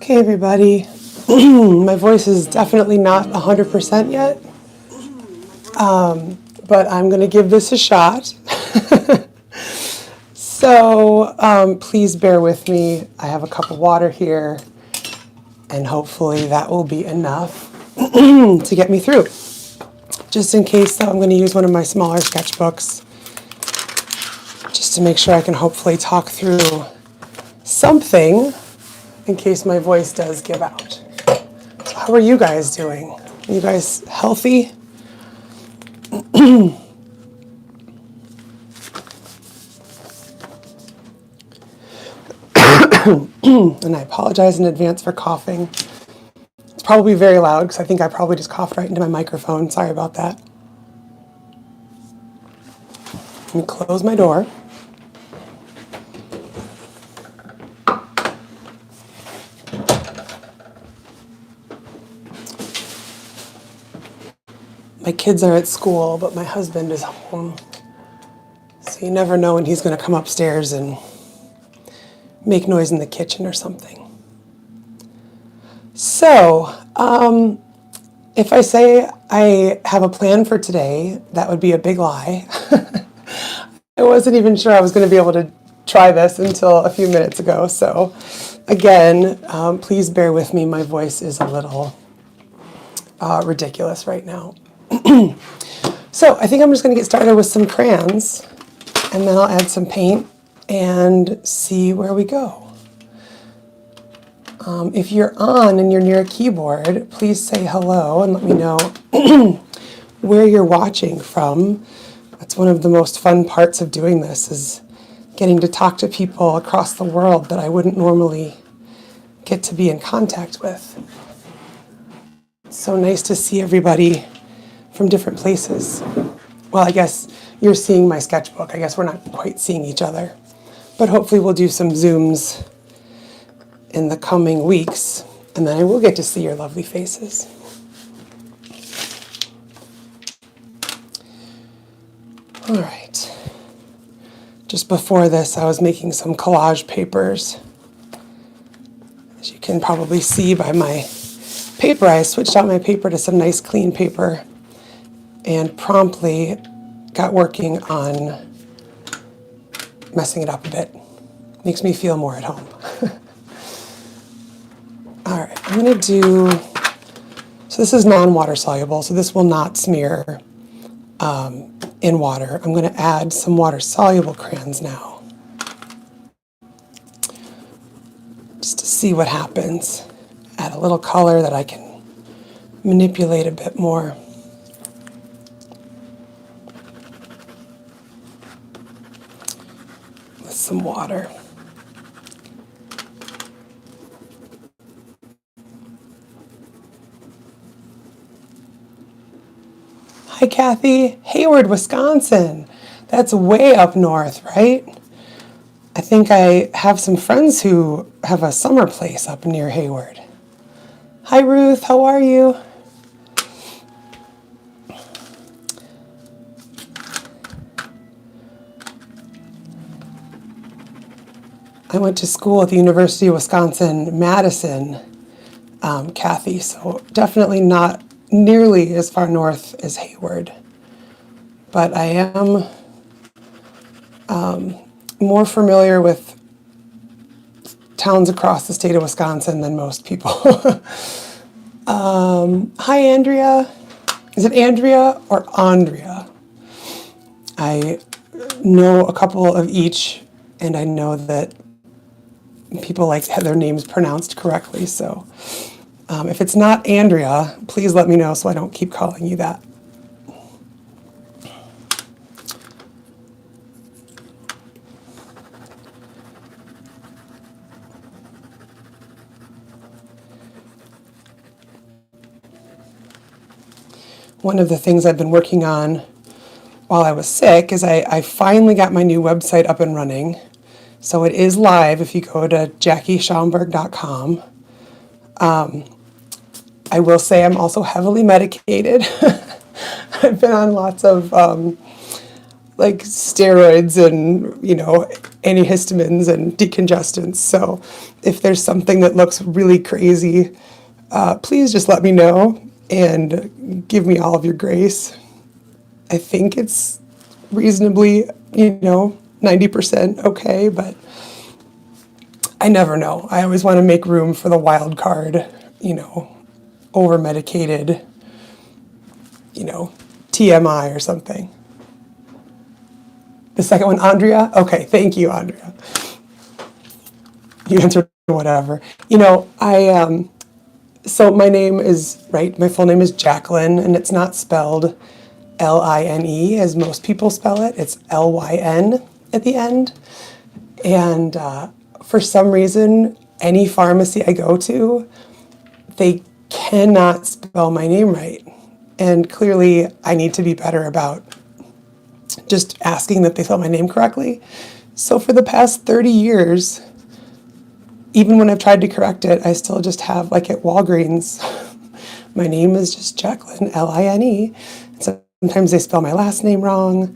Okay, everybody. My voice is definitely not 100% yet, but I'm going to give this a shot. So please bear with me. I have a cup of water here, and hopefully that will be enough to get me through. Just in case, though, I'm going to use one of my smaller sketchbooks just to make sure I can hopefully talk through something in case my voice does give out. So how are you guys doing? Are you guys healthy? And I apologize in advance for coughing. It's probably very loud because I think I probably just coughed right into my microphone. Sorry about that. Let me close my door. My kids are at school, but my husband is home. So you never know when he's going to come upstairs and make noise in the kitchen or something. So, if I say I have a plan for today, that would be a big lie. I wasn't even sure I was going to be able to try this until a few minutes ago. So, again, please bear with me. My voice is a little ridiculous right now. So I think I'm just going to get started with some crayons, and then I'll add some paint and see where we go. If you're on and you're near a keyboard, please say hello and let me know where you're watching from. That's one of the most fun parts of doing this, is getting to talk to people across the world that I wouldn't normally get to be in contact with. It's so nice to see everybody from different places. Well, I guess you're seeing my sketchbook. I guess we're not quite seeing each other. But hopefully we'll do some Zooms in the coming weeks, and then I will get to see your lovely faces. All right. Just before this, I was making some collage papers. As you can probably see by my paper, I switched out my paper to some nice clean paper and promptly got working on messing it up a bit. Makes me feel more at home. All right, I'm going to do, so this is non-water soluble, so this will not smear in water. I'm going to add some water soluble crayons now, just to see what happens. Add a little color that I can manipulate a bit more. Some water. Hi, Kathy. Hayward, Wisconsin. That's way up north, right? I think I have some friends who have a summer place up near Hayward. Hi, Ruth. How are you? I went to school at the University of Wisconsin-Madison, Kathy, so definitely not nearly as far north as Hayward. But I am more familiar with towns across the state of Wisconsin than most people. Hi, Andrea. Is it Andrea or Andrea? I know a couple of each, and I know that people like to have their names pronounced correctly. So if it's not Andrea, please let me know so I don't keep calling you that. One of the things I've been working on while I was sick is I finally got my new website up and running. So it is live if you go to JackieSchomburg.com. I will say I'm also heavily medicated. I've been on lots of like steroids and, antihistamines and decongestants. So if there's something that looks really crazy, please just let me know and give me all of your grace. I think it's reasonably, 90% okay, but I never know. I always want to make room for the wild card, over medicated, TMI or something. The second one, Andrea? Okay, thank you, Andrea. You answered whatever. So my name is, right, my full name is Jacqueline, and it's not spelled Line as most people spell it. It's Lyn at the end. And for some reason, any pharmacy I go to, they cannot spell my name right. And clearly, I need to be better about just asking that they spell my name correctly. So for the past 30 years, even when I've tried to correct it, I still just have, like at Walgreens, my name is just Jacqueline, Line. Sometimes they spell my last name wrong.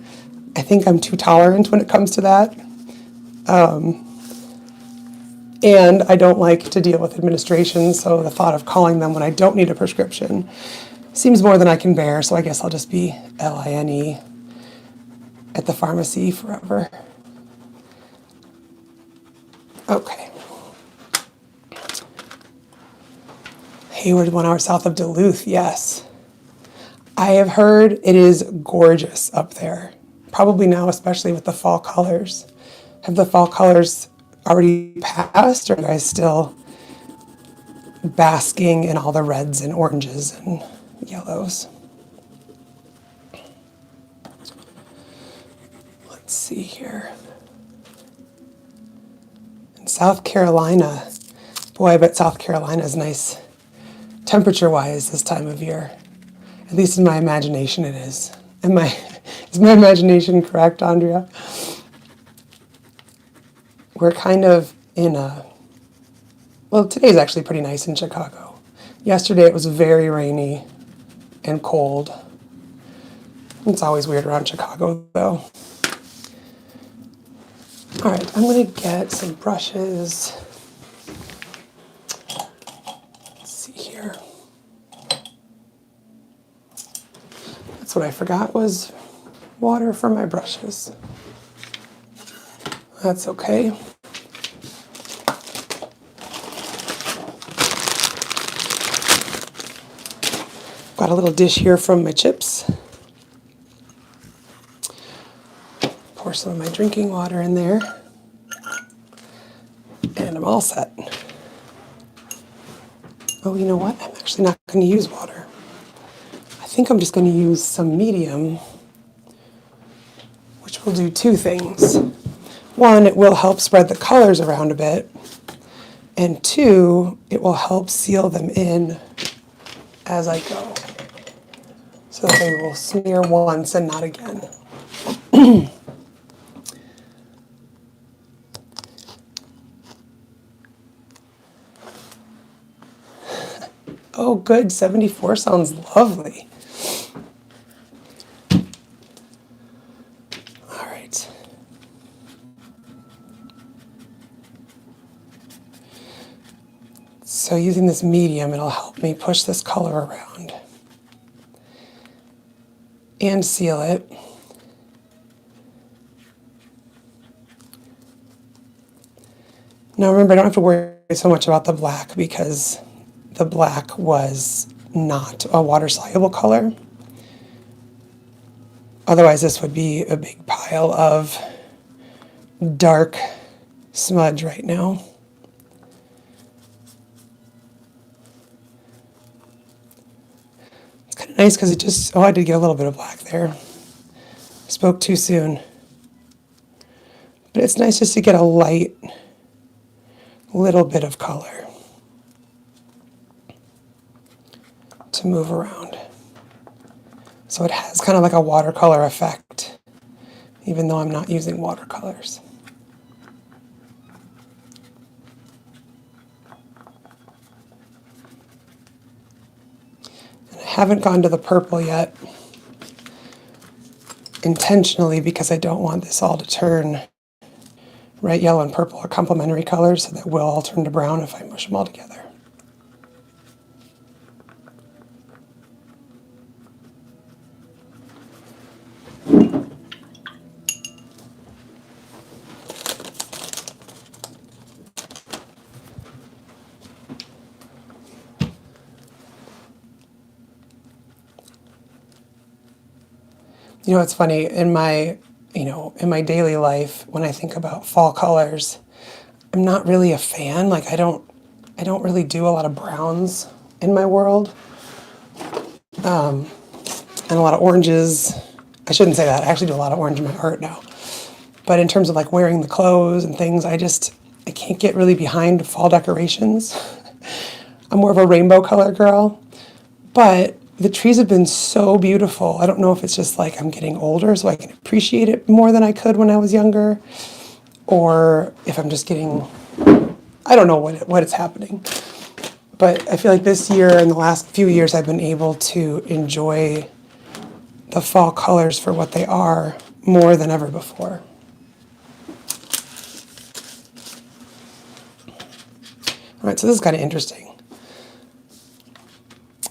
I think I'm too tolerant when it comes to that. And I don't like to deal with administration, so the thought of calling them when I don't need a prescription seems more than I can bear, so I guess I'll just be Line at the pharmacy forever. Okay. Hayward, 1 hour south of Duluth, yes. I have heard it is gorgeous up there. Probably now, especially with the fall colors. Have the fall colors already passed, or are you guys still basking in all the reds and oranges and yellows? Let's see here. In South Carolina, boy, I bet South Carolina is nice temperature-wise this time of year. At least in my imagination it is. Is my imagination correct, Andrea? We're kind of in today's actually pretty nice in Chicago. Yesterday it was very rainy and cold. It's always weird around Chicago, though. All right, I'm going to get some brushes. Let's see here. That's what I forgot was water for my brushes. That's okay. Got a little dish here from my chips. Pour some of my drinking water in there. And I'm all set. Oh, you know what? I'm actually not going to use water. I think I'm just going to use some medium, which will do two things. One, it will help spread the colors around a bit. And two, it will help seal them in as I go, so that they will smear once and not again. Oh, good. 74 sounds lovely. All right. So using this medium, it'll help me push this color around and seal it. Now remember, I don't have to worry so much about the black because the black was not a water-soluble color. Otherwise, this would be a big pile of dark smudge right now. It's kind of nice because it just, I did get a little bit of black there. Spoke too soon. But it's nice just to get a light little bit of color to move around. So it has kind of like a watercolor effect, even though I'm not using watercolors. And I haven't gone to the purple yet, intentionally, because I don't want this all to turn Red, yellow, and purple are complementary colors, so that will all turn to brown if I mush them all together. You know, it's funny, in my daily life, when I think about fall colors, I'm not really a fan. Like, I don't really do a lot of browns in my world, and a lot of oranges. I shouldn't say that. I actually do a lot of orange in my art now. But in terms of like wearing the clothes and things, I can't get really behind fall decorations. I'm more of a rainbow color girl. But the trees have been so beautiful. I don't know if it's just like I'm getting older so I can appreciate it more than I could when I was younger, or if I'm just getting, I don't know what it's happening. But I feel like this year and the last few years I've been able to enjoy the fall colors for what they are more than ever before. All right, so this is kind of interesting.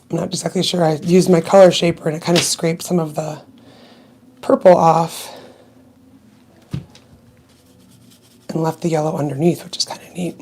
I'm not exactly sure. I used my color shaper and it kind of scraped some of the purple off and left the yellow underneath, which is kind of neat.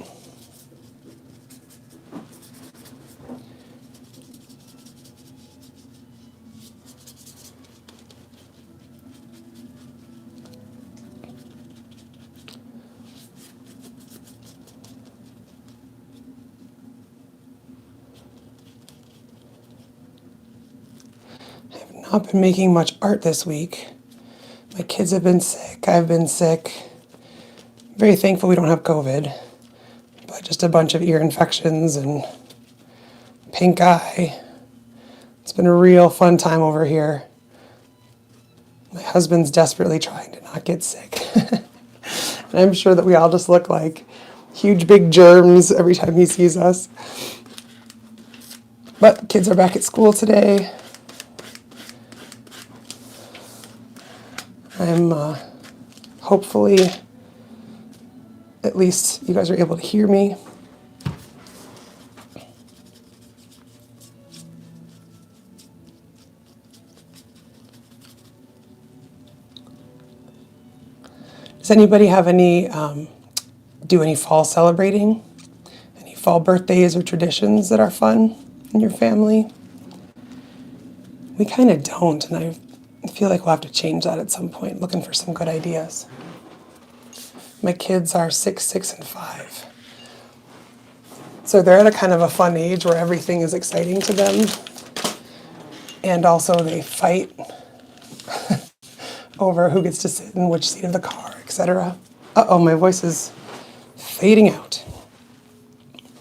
I have not been making much art this week. My kids have been sick. I've been sick. Very thankful we don't have COVID, but just a bunch of ear infections and pink eye. It's been a real fun time over here. My husband's desperately trying to not get sick. And I'm sure that we all just look like huge big germs every time he sees us. But kids are back at school today. I'm hopefully, at least you guys are able to hear me. Does anybody have do any fall celebrating? Any fall birthdays or traditions that are fun in your family? We kind of don't, and I feel like we'll have to change that at some point, looking for some good ideas. My kids are 6, 6, and 5. So they're at a kind of a fun age where everything is exciting to them. And also they fight over who gets to sit in which seat of the car, etc. Uh-oh, my voice is fading out.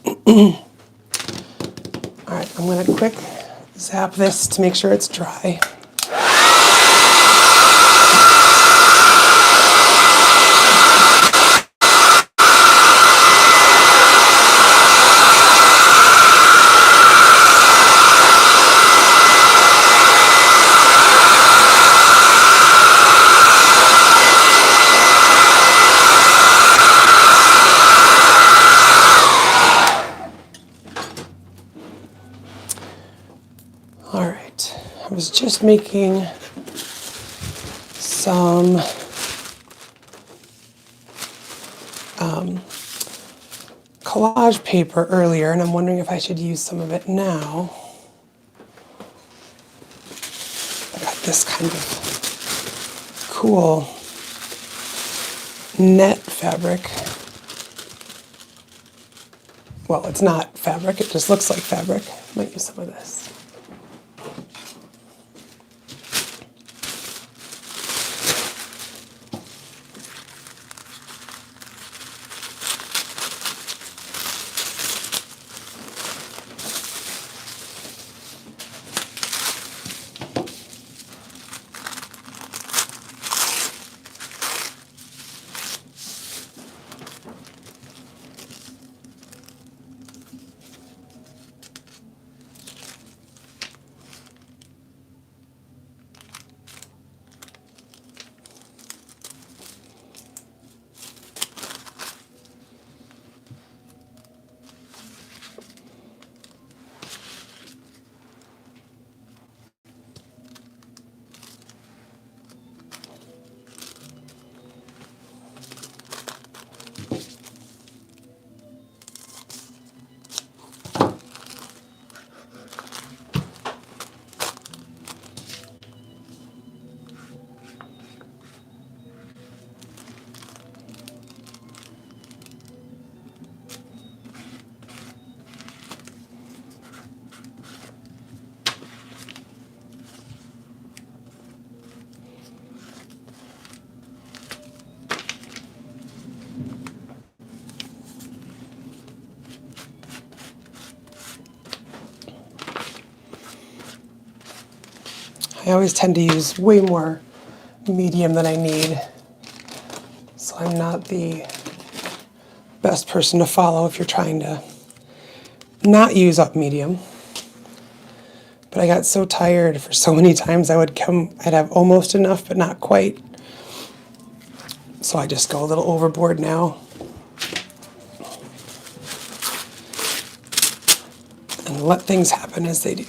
All right, I'm gonna quick zap this to make sure it's dry. All right, I was just making some collage paper earlier, and I'm wondering if I should use some of it now. I got this kind of cool net fabric. Well, it's not fabric, it just looks like fabric. Might use some of this. I always tend to use way more medium than I need, so I'm not the best person to follow if you're trying to not use up medium. But I got so tired for so many times I'd have almost enough, but not quite. So I just go a little overboard now. And let things happen as they do.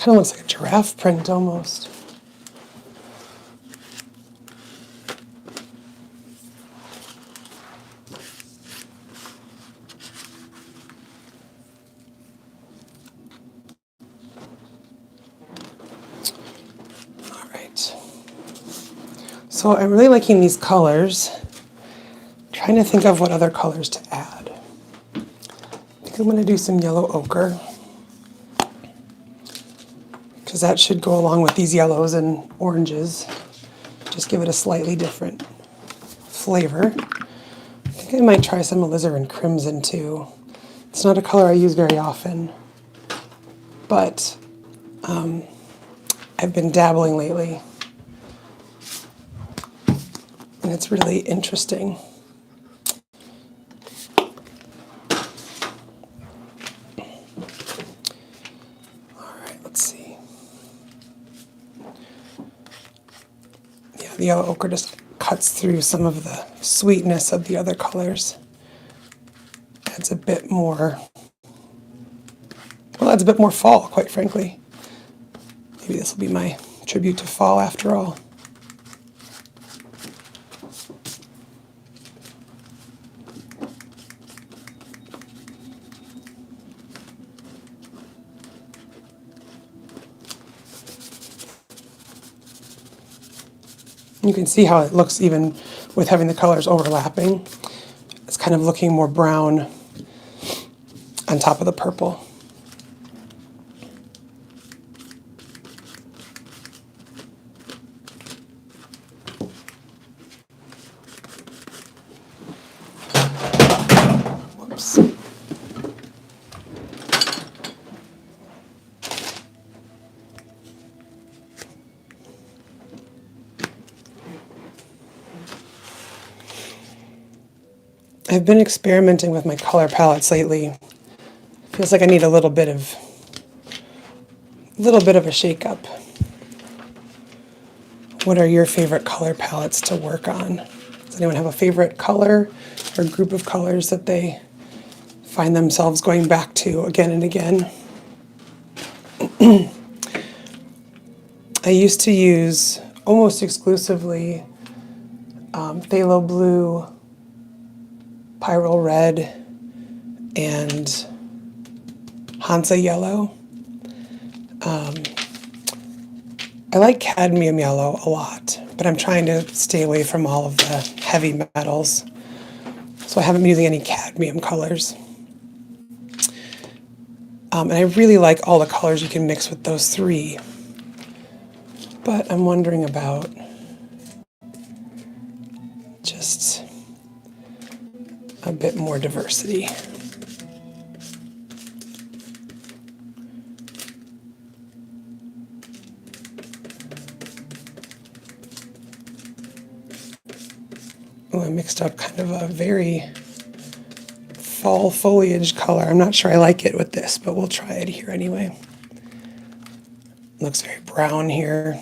Kind of looks like a giraffe print almost. All right. So I'm really liking these colors. Trying to think of what other colors to add. I think I'm going to do some yellow ochre, because that should go along with these yellows and oranges. Just give it a slightly different flavor. I think I might try some alizarin crimson too. It's not a color I use very often, but I've been dabbling lately, and it's really interesting. The yellow ochre just cuts through some of the sweetness of the other colors. Adds a bit more, well, adds a bit more fall, quite frankly. Maybe this will be my tribute to fall after all. You can see how it looks even with having the colors overlapping. It's kind of looking more brown on top of the purple. Whoops. I've been experimenting with my color palettes lately. Feels like I need a little bit of a shake-up. What are your favorite color palettes to work on? Does anyone have a favorite color or group of colors that they find themselves going back to again and again? I used to use almost exclusively phthalo blue, pyrrole red, and Hansa yellow. I like cadmium yellow a lot, but I'm trying to stay away from all of the heavy metals. So I haven't been using any cadmium colors. And I really like all the colors you can mix with those three. But I'm wondering about just a bit more diversity. Oh, I mixed up kind of a very fall foliage color. I'm not sure I like it with this, but we'll try it here anyway. Looks very brown here.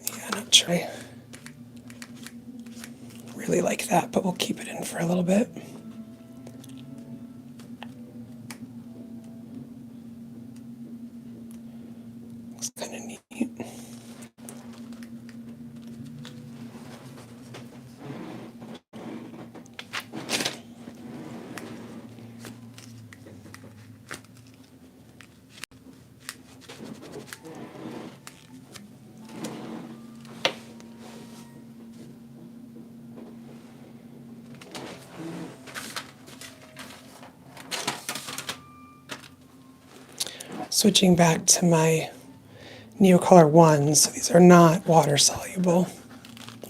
Yeah, not sure I really like that, but we'll keep it in for a little bit. Looks kind of switching back to my Neocolor 1s, so these are not water soluble.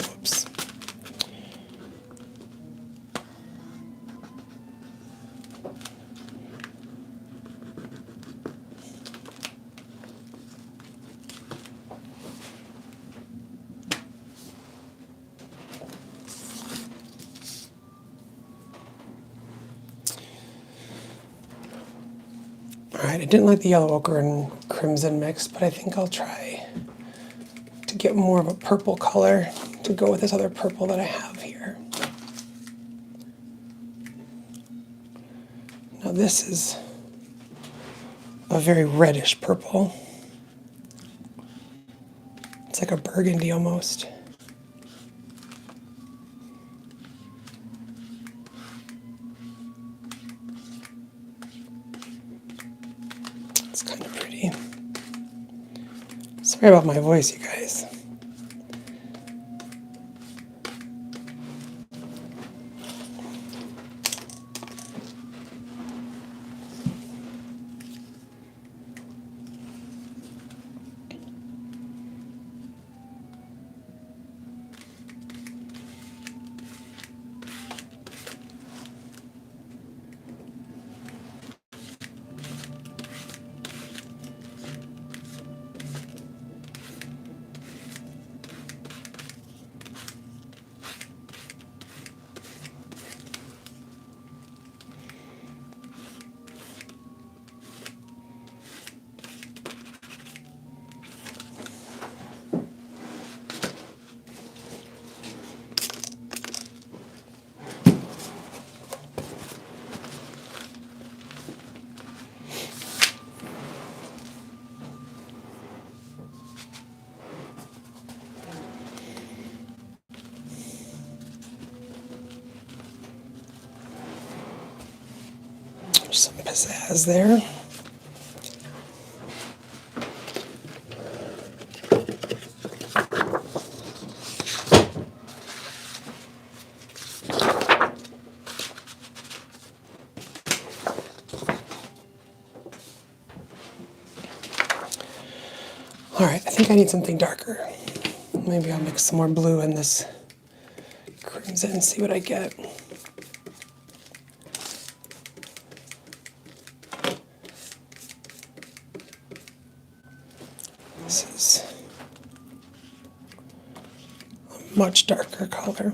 Whoops. Alright, I didn't like the yellow ochre and crimson mix, but I think I'll try to get more of a purple color to go with this other purple that I have here. Now this is a very reddish purple. It's like a burgundy almost. It's kind of pretty. Sorry about my voice, you guys. Some pizzazz there. All right, I think I need something darker. Maybe I'll mix some more blue in this crimson and see what I get. This is a much darker color.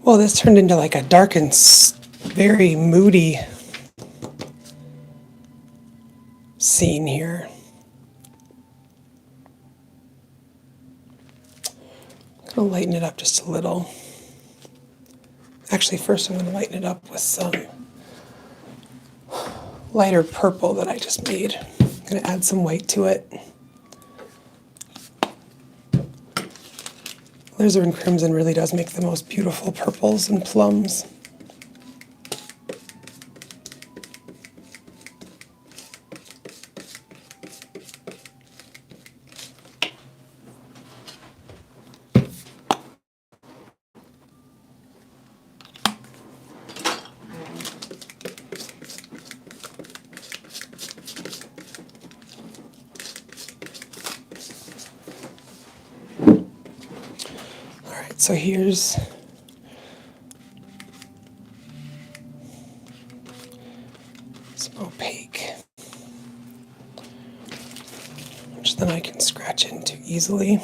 Well, this turned into like a dark and very moody scene here. I'm going to lighten it up just a little. Actually, first I'm going to lighten it up with some lighter purple that I just made. I'm going to add some white to it. Alizarin crimson really does make the most beautiful purples and plums. So here's some opaque, which then I can scratch into easily.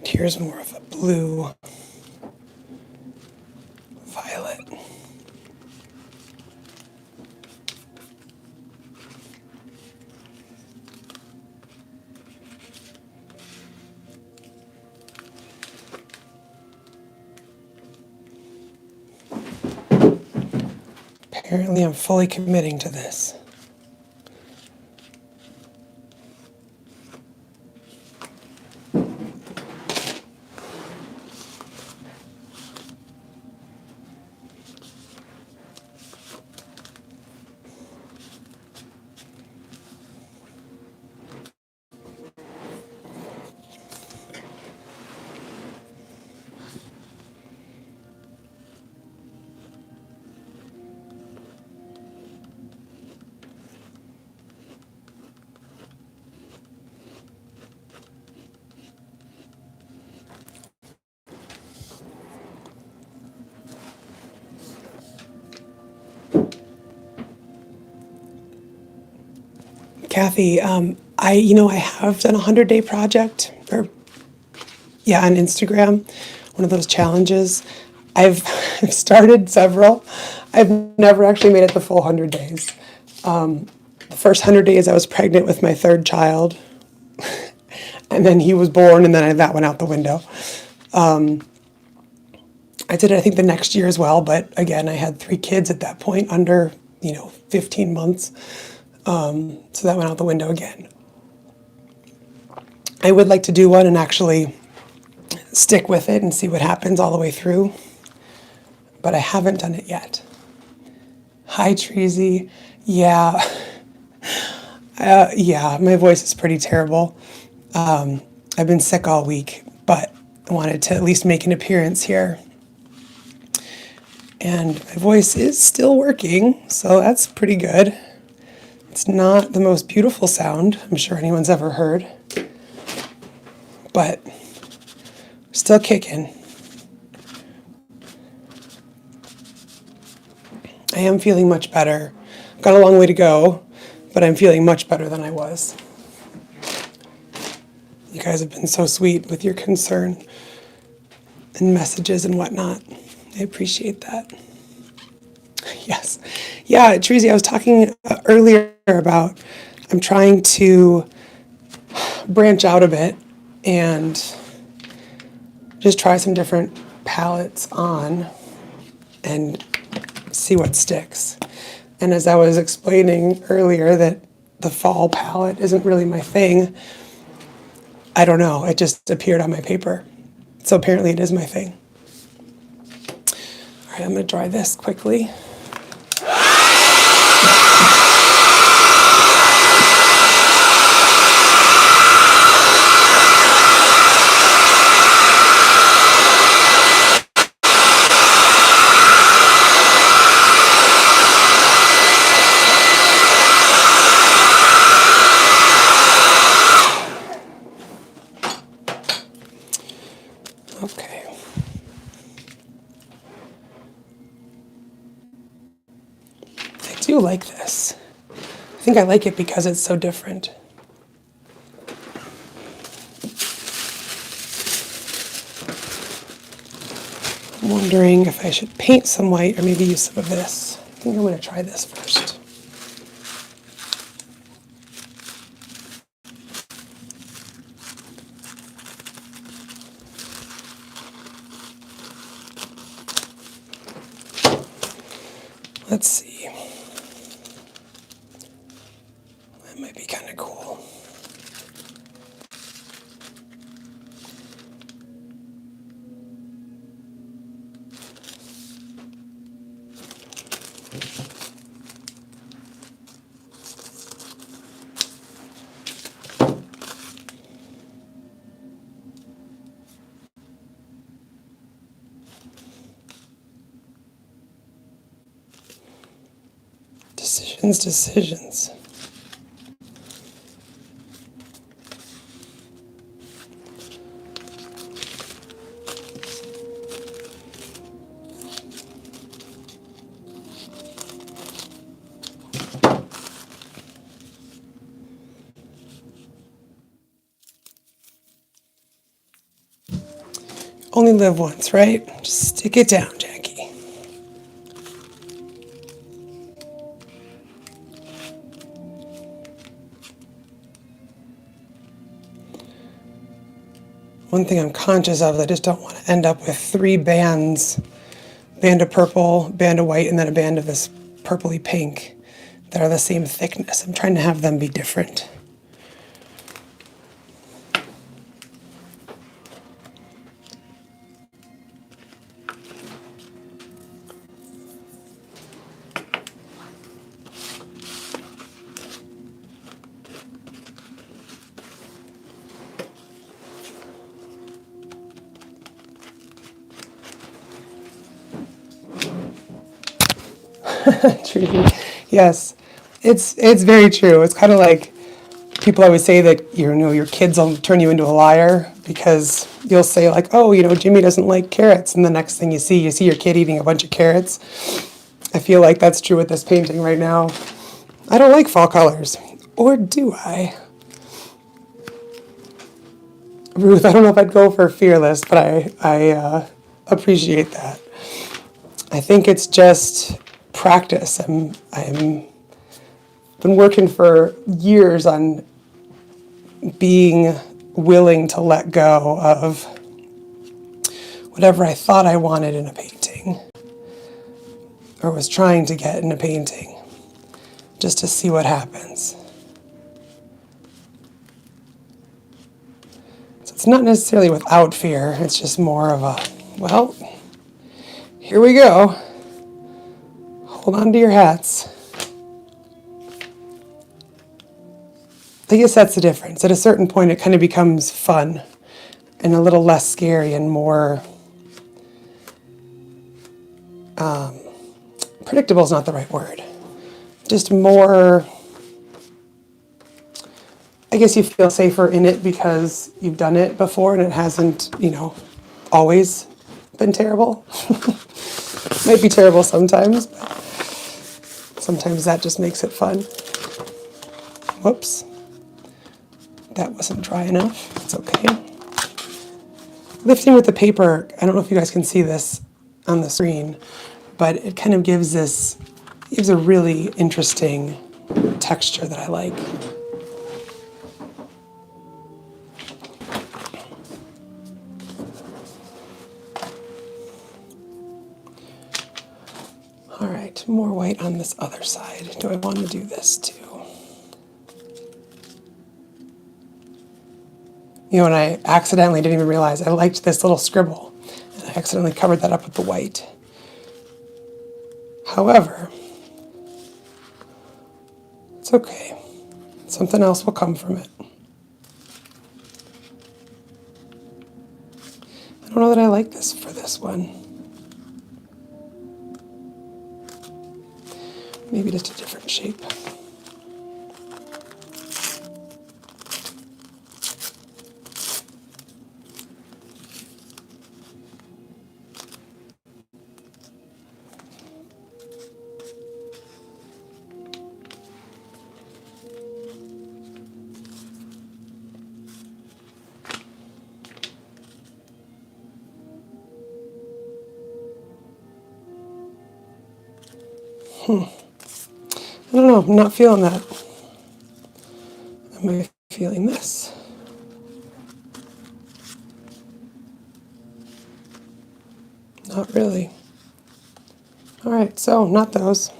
Here's more of a blue violet. Apparently I'm fully committing to this. Kathy, I have done a 100-day project, or yeah, on Instagram, one of those challenges. I've I've started several. I've never actually made it the full 100 days. The first 100 days, I was pregnant with my third child, and then he was born, and then that went out the window. I did it, I think, the next year as well, but again, I had 3 kids at that point, under 15 months. So that went out the window again. I would like to do one and actually stick with it and see what happens all the way through, but I haven't done it yet. Hi, Treasy. Yeah, yeah, my voice is pretty terrible. I've been sick all week, but I wanted to at least make an appearance here. And my voice is still working, so that's pretty good. It's not the most beautiful sound I'm sure anyone's ever heard, but still kicking. I am feeling much better. I've got a long way to go, but I'm feeling much better than I was. You guys have been so sweet with your concern and messages and whatnot. I appreciate that. Yes. Yeah, Tracy, I was talking earlier about I'm trying to branch out a bit and just try some different palettes on and see what sticks. And as I was explaining earlier that the fall palette isn't really my thing, I don't know, it just appeared on my paper. So apparently it is my thing. All right, I'm gonna dry this quickly. do like this. I think I like it because it's so different. I'm wondering if I should paint some white or maybe use some of this. I think I'm going to try this first. Let's see. That might be kind of cool. Decisions. Only live once, right? Just stick it down, Jackie. One thing I'm conscious of, I just don't want to end up with 3 bands, band of purple, band of white, and then a band of this purpley pink that are the same thickness. I'm trying to have them be different. True. Yes, it's very true. It's kind of like people always say that your kids will turn you into a liar because you'll say like, oh, Jimmy doesn't like carrots, and the next thing you see your kid eating a bunch of carrots. I feel like that's true with this painting right now. I don't like fall colors, or do I? Ruth, I don't know if I'd go for fearless, but I appreciate that. I think it's just practice. I'm been working for years on being willing to let go of whatever I thought I wanted in a painting or was trying to get in a painting, just to see what happens. So it's not necessarily without fear, it's just more of a, well, here we go. Hold on to your hats. I guess that's the difference. At a certain point, it kind of becomes fun and a little less scary and more predictable is not the right word. Just more, I guess you feel safer in it because you've done it before and it hasn't, always been terrible. Might be terrible sometimes, but sometimes that just makes it fun. Whoops. That wasn't dry enough. It's okay. Lifting with the paper, I don't know if you guys can see this on the screen, but it kind of gives a really interesting texture that I like. All right, more white on this other side. Do I want to do this too? And I accidentally didn't even realize I liked this little scribble, and I accidentally covered that up with the white. However, it's okay. Something else will come from it. I don't know that I like this for this one. Maybe just a different shape. I don't know, I'm not feeling that. Am I feeling this? Not really. All right, so not those.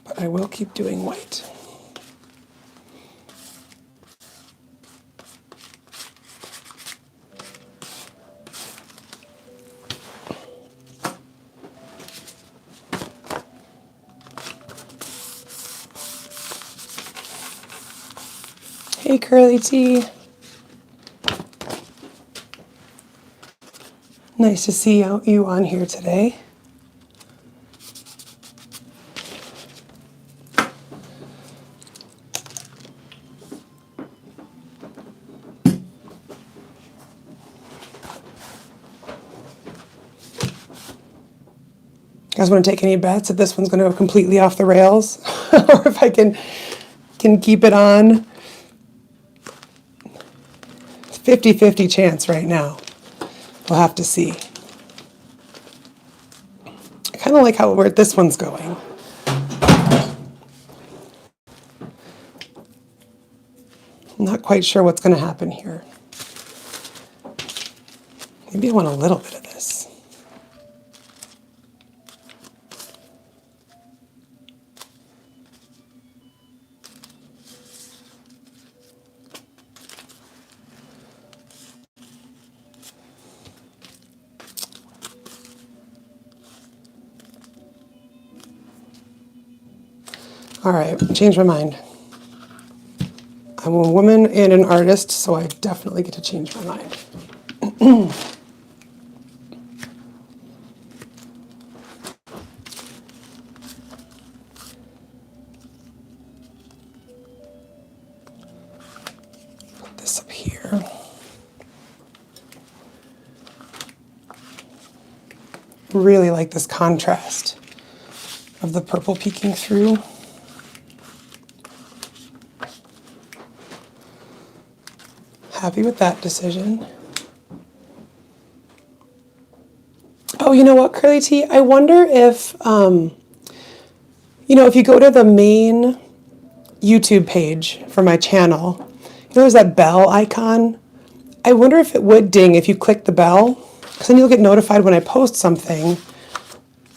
But I will keep doing white. Hey, Curly T. Nice to see you on here today. You guys want to take any bets if this one's going to go completely off the rails? Or if I can keep it on? 50-50 chance right now. We'll have to see. I kind of like where this one's going. I'm not quite sure what's going to happen here. Maybe I want a little bit of this. All right, change my mind. I'm a woman and an artist, so I definitely get to change my mind. Put this up here. Really like this contrast of the purple peeking through. Happy with that decision. Oh, you know what, Curly T? I wonder if, if you go to the main YouTube page for my channel, there's that bell icon. I wonder if it would ding if you click the bell, because then you'll get notified when I post something.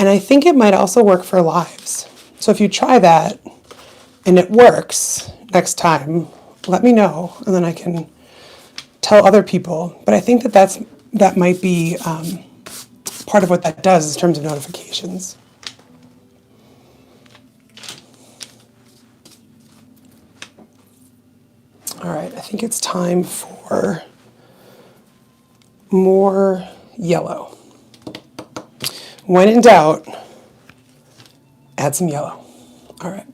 And I think it might also work for lives. So if you try that and it works next time, let me know, and then I can tell other people. But I think that might be part of what that does in terms of notifications. All right, I think it's time for more yellow. When in doubt, add some yellow. All right.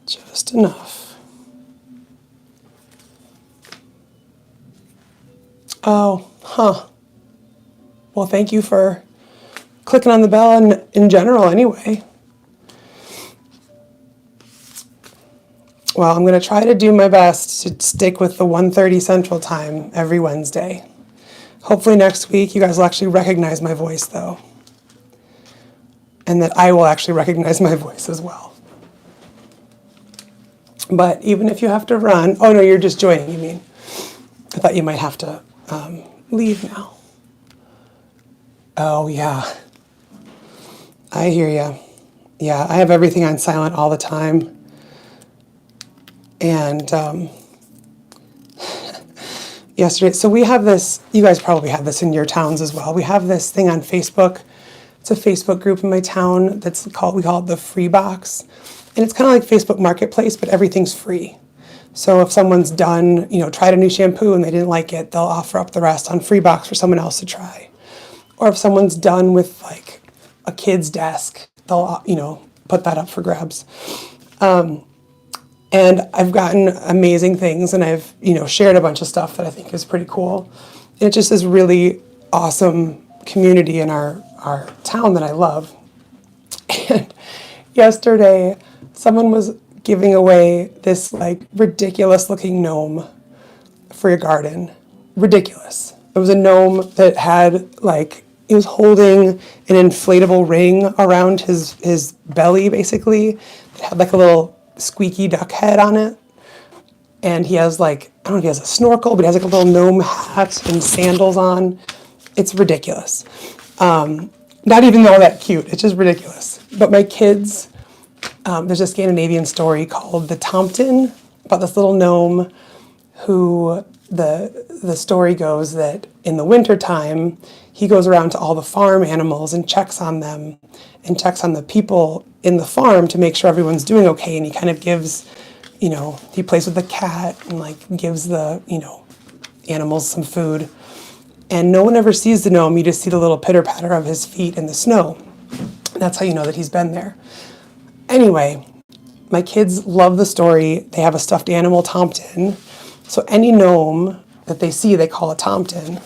Just enough. Oh, huh. Well, thank you for clicking on the bell and in general anyway. Well, I'm going to try to do my best to stick with the 1:30 Central Time every Wednesday. Hopefully next week you guys will actually recognize my voice, though. And that I will actually recognize my voice as well. But even if you have to run, oh no, you're just joining, you mean. I thought you might have to leave now. Oh yeah, I hear you. Yeah, I have everything on silent all the time. And yesterday, so we have this, you guys probably have this in your towns as well. We have this thing on Facebook. It's a Facebook group in my town we call it the Free Box. And it's kind of like Facebook Marketplace, but everything's free. So if someone's done, tried a new shampoo and they didn't like it, they'll offer up the rest on Free Box for someone else to try. Or if someone's done with like a kid's desk, they'll, put that up for grabs. And I've gotten amazing things, and I've, shared a bunch of stuff that I think is pretty cool. And it just is really awesome community in our town that I love. And yesterday, someone was giving away this like ridiculous looking gnome for your garden. Ridiculous. It was a gnome that had like, he was holding an inflatable ring around his belly, basically. It had like a little squeaky duck head on it. And he has like, I don't know if he has a snorkel, but he has like a little gnome hat and sandals on. It's ridiculous. Not even though that cute, it's just ridiculous. But my kids, there's a Scandinavian story called The Tomten about this little gnome who the story goes that in the wintertime, he goes around to all the farm animals and checks on them and checks on the people in the farm to make sure everyone's doing okay. And he kind of gives, he plays with the cat and like gives the, animals some food. And no one ever sees the gnome. You just see the little pitter patter of his feet in the snow. And that's how you know that he's been there. Anyway, my kids love the story. They have a stuffed animal Tomten. So any gnome that they see, they call a Tomten.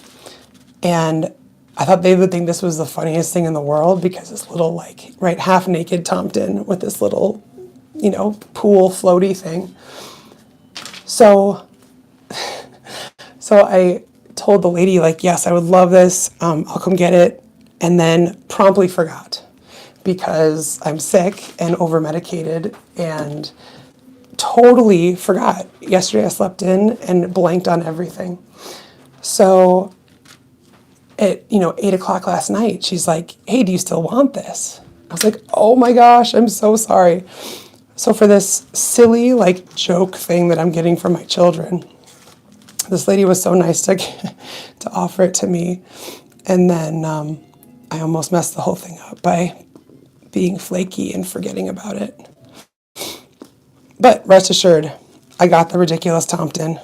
And I thought they would think this was the funniest thing in the world because this little, like, right, half-naked Tomten with this little, pool floaty thing. So I told the lady, like, yes, I would love this. I'll come get it. And then promptly forgot because I'm sick and over-medicated and totally forgot. Yesterday I slept in and blanked on everything. So at 8 o'clock last night, she's like, hey, do you still want this? I was like, oh my gosh, I'm so sorry. So for this silly like joke thing that I'm getting from my children, this lady was so nice to offer it to me. And then I almost messed the whole thing up by being flaky and forgetting about it. But rest assured, I got the ridiculous Tomten.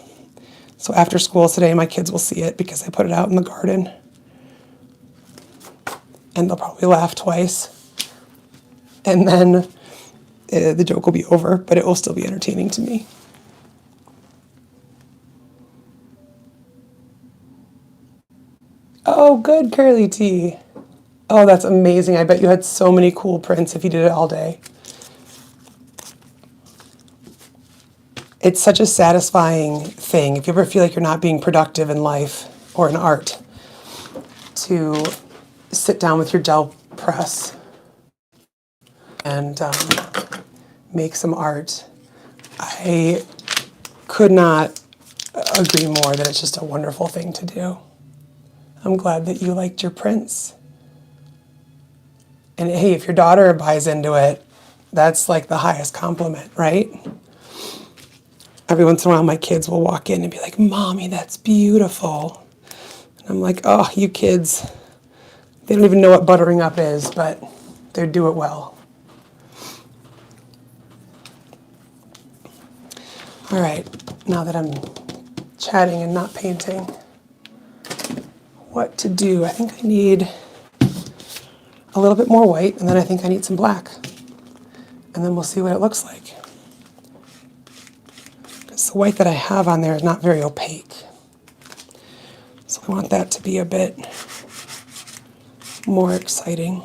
So after school today, my kids will see it because I put it out in the garden. And they'll probably laugh twice. And then the joke will be over, but it will still be entertaining to me. Oh, good, Curly T. Oh, that's amazing. I bet you had so many cool prints if you did it all day. It's such a satisfying thing. If you ever feel like you're not being productive in life or in art, to sit down with your gel press and make some art. I could not agree more that it's just a wonderful thing to do. I'm glad that you liked your prints. And hey, if your daughter buys into it, that's like the highest compliment, right? Every once in a while, my kids will walk in and be like, Mommy, that's beautiful. And I'm like, oh, you kids, they don't even know what buttering up is, but they do it well. All right, now that I'm chatting and not painting, what to do? I think I need a little bit more white, and then I think I need some black. And then we'll see what it looks like. Because the white that I have on there is not very opaque. So I want that to be a bit more exciting.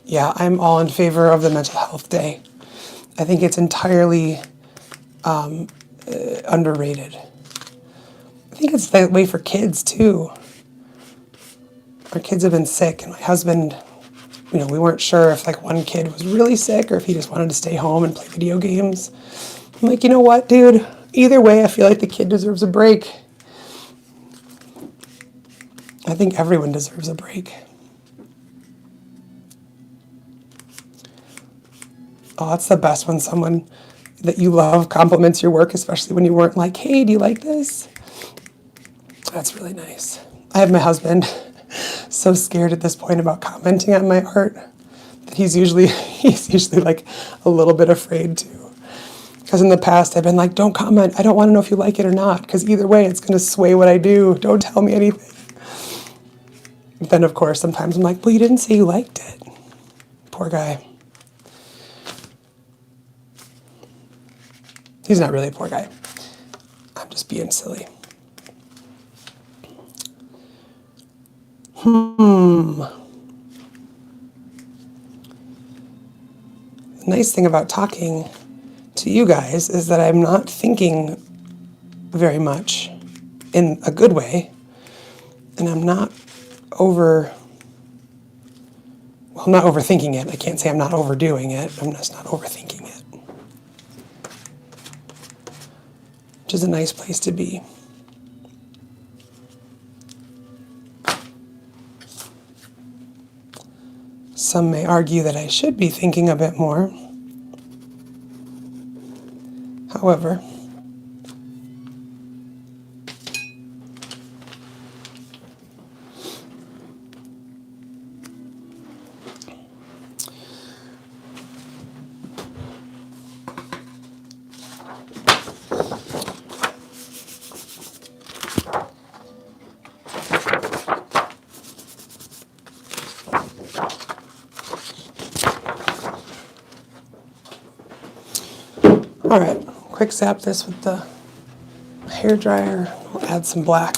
Yeah, I'm all in favor of the mental health day. I think it's entirely underrated. I think it's that way for kids too. Our kids have been sick, and my husband, we weren't sure if like one kid was really sick or if he just wanted to stay home and play video games. I'm like, you know what, dude? Either way, I feel like the kid deserves a break. I think everyone deserves a break. Oh, that's the best when someone that you love compliments your work, especially when you weren't like, hey, do you like this? That's really nice. I have my husband so scared at this point about commenting on my art that he's usually like a little bit afraid to. Because in the past I've been like, don't comment. I don't want to know if you like it or not. Because either way, it's going to sway what I do. Don't tell me anything. But then, of course, sometimes I'm like, well, you didn't say you liked it. Poor guy. He's not really a poor guy. I'm just being silly. The nice thing about talking to you guys is that I'm not thinking very much in a good way, and I'm not not overthinking it. I can't say I'm not overdoing it. I'm just not overthinking it, which is a nice place to be. Some may argue that I should be thinking a bit more. However, all right, quick zap this with the hair dryer. We'll add some black.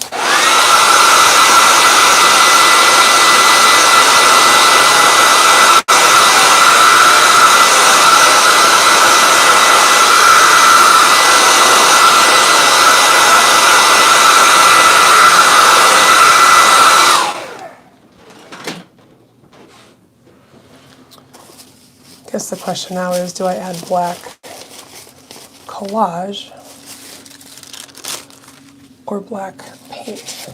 I guess the question now is, do I add black collage or black paint?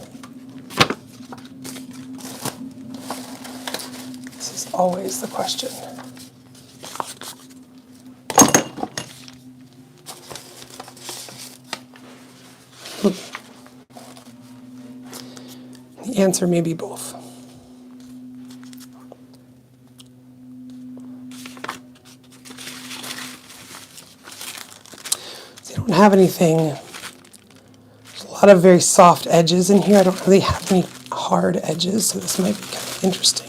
This is always the question. The answer may be both. So I don't have anything. There's a lot of very soft edges in here. I don't really have any hard edges, so this might be kind of interesting.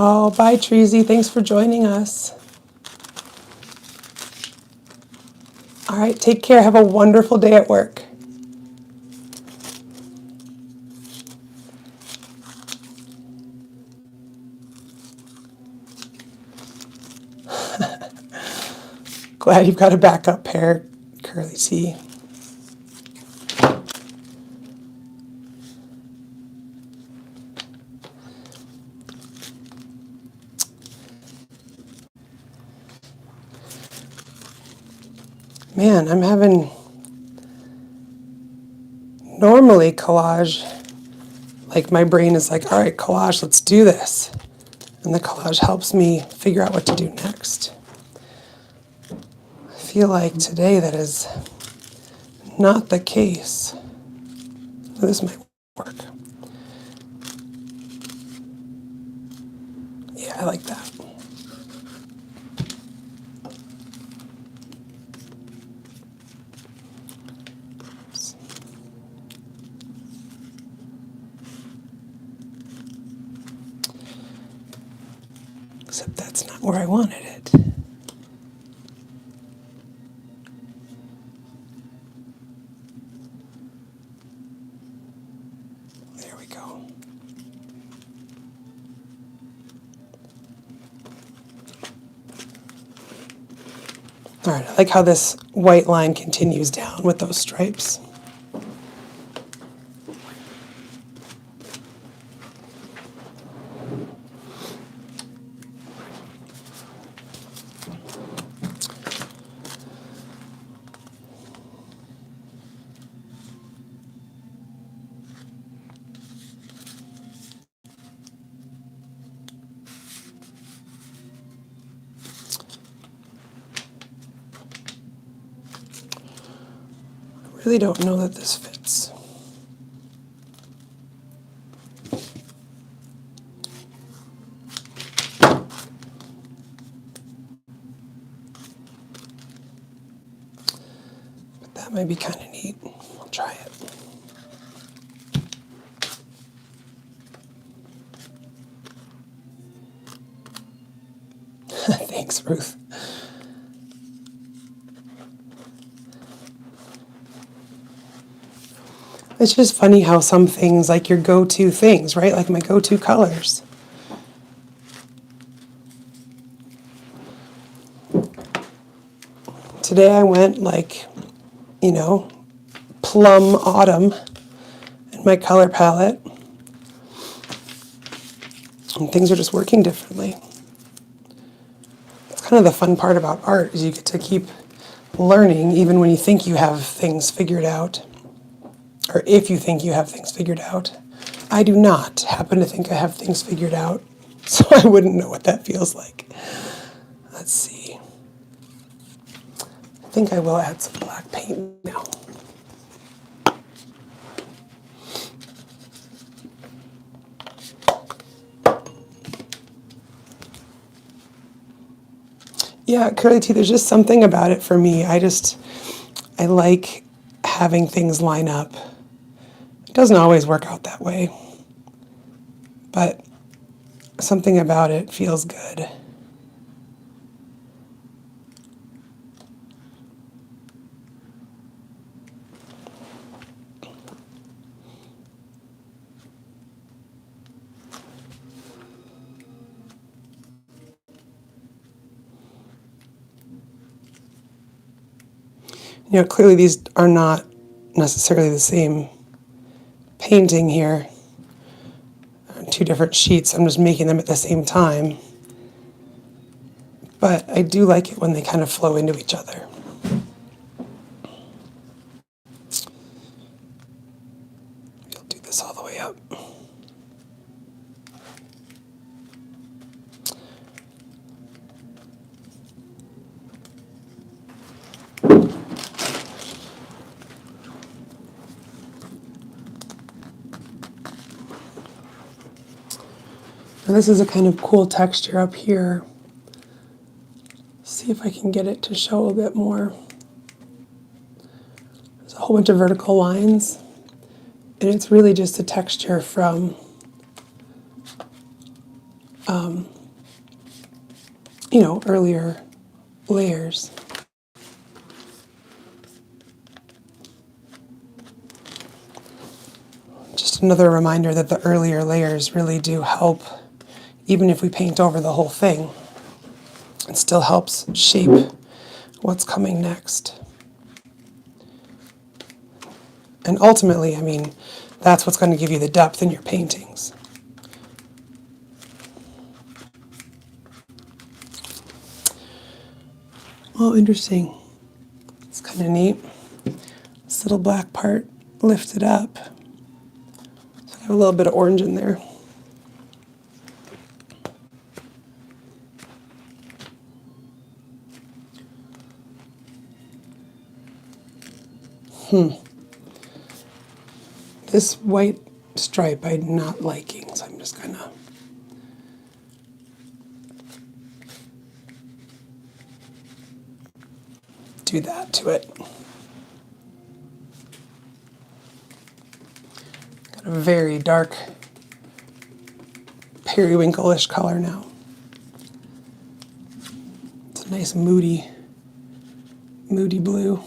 Oh, bye, Treasy. Thanks for joining us. All right, take care. Have a wonderful day at work. Glad you've got a backup pair, Curly T. Man, I'm having normally collage, like my brain is like, all right, collage, let's do this. And the collage helps me figure out what to do next. I feel like today that is not the case. So this might work. Yeah, I like that. Except that's not where I wanted it. There we go. All right, I like how this white line continues down with those stripes. really don't know that this fits. But that might be kind of neat. I'll try it. Thanks, Ruth. It's just funny how some things, like your go-to things, right? Like my go-to colors. Today I went like, you know, plum autumn in my color palette. And things are just working differently. It's kind of the fun part about art, is you get to keep learning even when you think you have things figured out. Or if you think you have things figured out. I do not happen to think I have things figured out, so I wouldn't know what that feels like. Let's see. I think I will add some black paint now. Yeah, curly T, there's just something about it for me. I like having things line up. It doesn't always work out that way, but something about it feels good. You know, clearly these are not necessarily the same painting here. Two different sheets. I'm just making them at the same time. But I do like it when they kind of flow into each other. I'll do this all the way up. And this is a kind of cool texture up here. See if I can get it to show a bit more. There's a whole bunch of vertical lines, and it's really just a texture from you know, earlier layers. Just another reminder that the earlier layers really do help. Even if we paint over the whole thing, it still helps shape what's coming next. And ultimately, I mean, that's what's going to give you the depth in your paintings. Oh, interesting. It's kind of neat. This little black part lifted up. So I have a little bit of orange in there. This white stripe I'm not liking, so I'm just gonna do that to it. Got a very dark periwinkle-ish color now. It's a nice moody blue.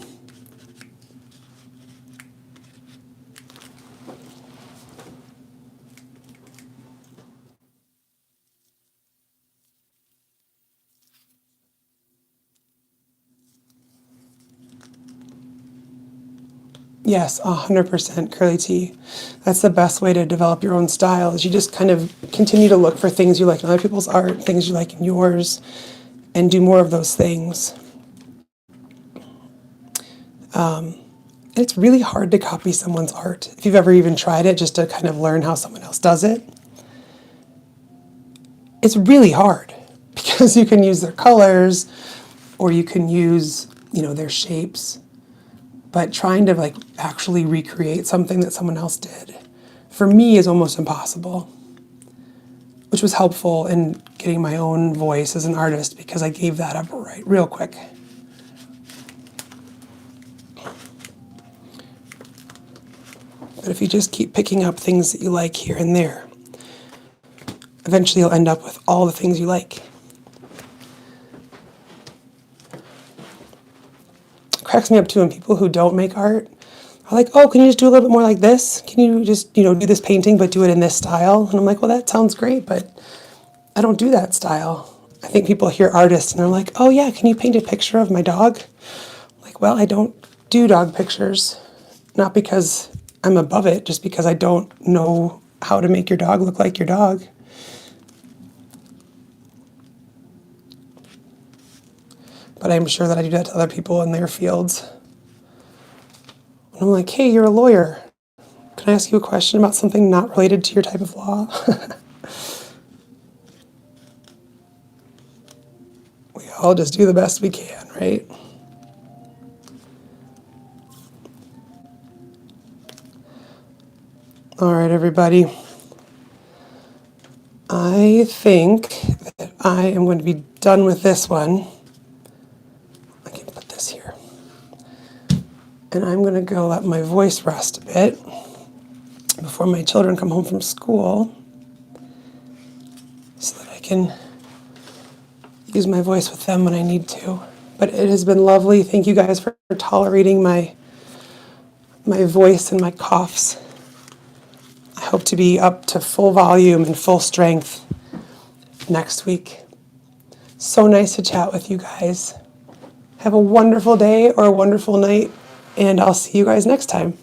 Yes, 100% curly T. That's the best way to develop your own style, is you just kind of continue to look for things you like in other people's art, things you like in yours, and do more of those things. It's really hard to copy someone's art. If you've ever even tried it, just to kind of learn how someone else does it, it's really hard because you can use their colors or you can use, you know, their shapes. but trying to like actually recreate something that someone else did, for me, is almost impossible, which was helpful in getting my own voice as an artist because I gave that up real quick. But if you just keep picking up things that you like here and there, eventually you'll end up with all the things you like. It cracks me up too when people who don't make art are like, oh, can you just do a little bit more like this? Can you just, do this painting but do it in this style? And I'm like, well, that sounds great, but I don't do that style. I think people hear artists and they're like, oh yeah, can you paint a picture of my dog? I'm like, well, I don't do dog pictures. Not because I'm above it, just because I don't know how to make your dog look like your dog. But I'm sure that I do that to other people in their fields. And I'm like, hey, you're a lawyer. Can I ask you a question about something not related to your type of law? We all just do the best we can, right? All right, everybody. I think that I am going to be done with this one. I can put this here. And I'm going to go let my voice rest a bit before my children come home from school so that I can use my voice with them when I need to. But it has been lovely. Thank you guys for tolerating my voice and my coughs. I hope to be up to full volume and full strength next week. So nice to chat with you guys. Have a wonderful day or a wonderful night, and I'll see you guys next time.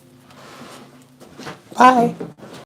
Bye.